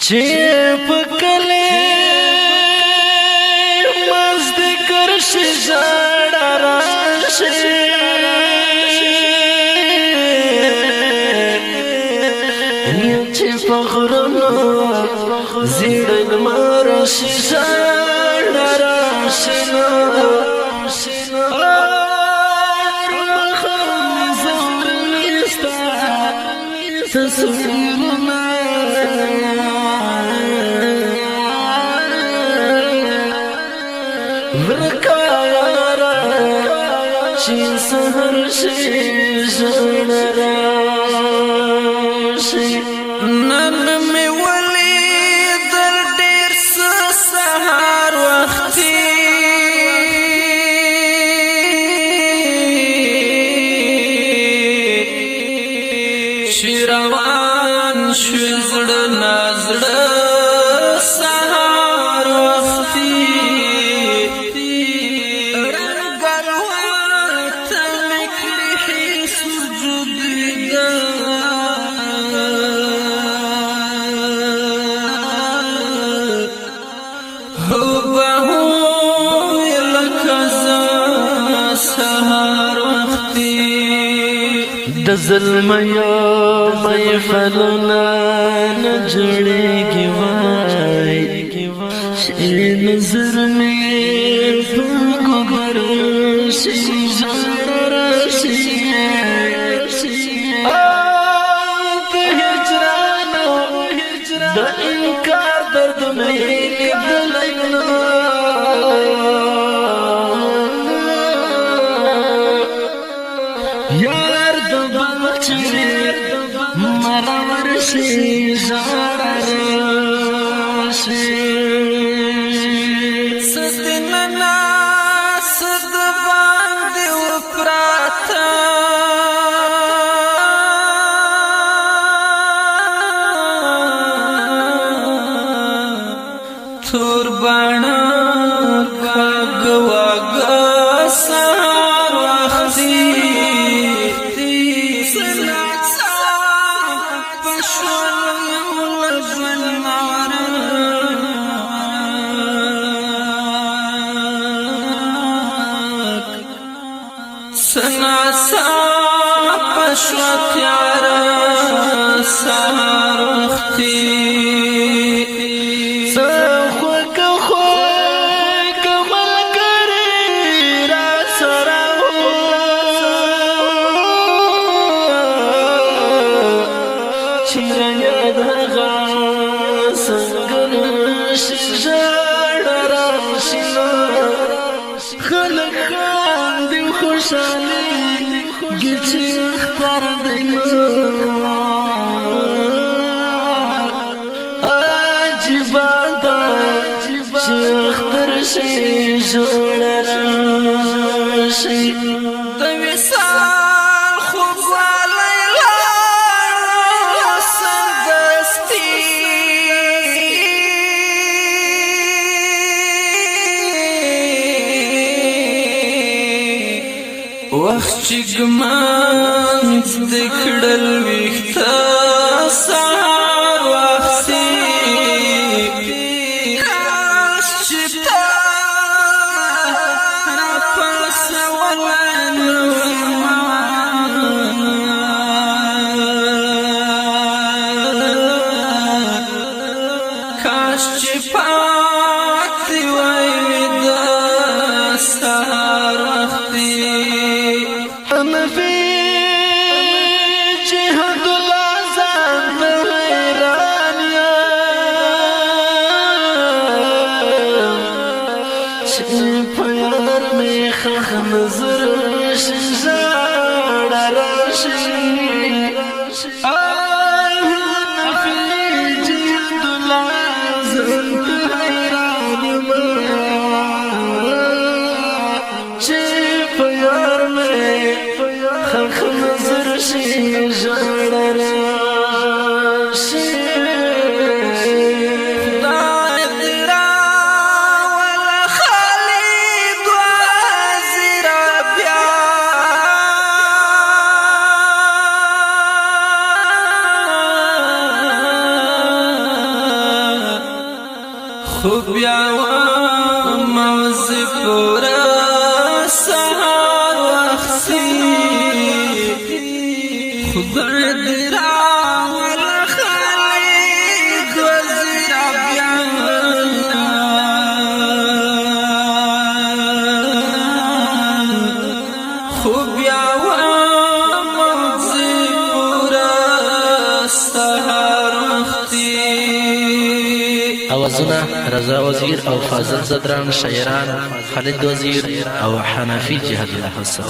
چې په کله مست کرشي ژړا راشي چې په غرونو زیړ مرشي ژړا راشي تصویرنا ورکارا چې سحر شي ژړا راشي نن مې ولیدل ډېر سحر وختي روان شو زړه نازړه سهار وختي رنګلوات مکړي سجود دا هو به لکه سهار وختي د ظلم یو محفلونه نه جوړېږي وای چې نظر مې په ګبر شي ژړا راشي د هجران د انکار درد مې لیدلی نه مرور شي ژړا راشي ستننا صد باندې وپراته تور باڼه کاږه سهار وختي سنا پشوت یارا سهار وختي خوشالي گچی اختر دیو عجیبا دا چی اختر شي ژړا راشي د وصال خوږوالی لاړه سمدستي وخت چې ګمانځ د کړل ویښته سهار وختي کاش چې تا راپاڅولای نه کاش چې پاتې وای د سهار وختي نبی جهاد الله زان حیران یم چې په یار مې خخ نظر شي ژړا راشي نبی جهاد الله زان خو بیا موزی پورا سهار وختی خدای دی راول خالد وزیر ابیان خو بیا موزی پورا سهار وختی. اوازونه رضا وزیر او فاضل زدران، شاعران خالد وزیر او حنفی جهاد الله.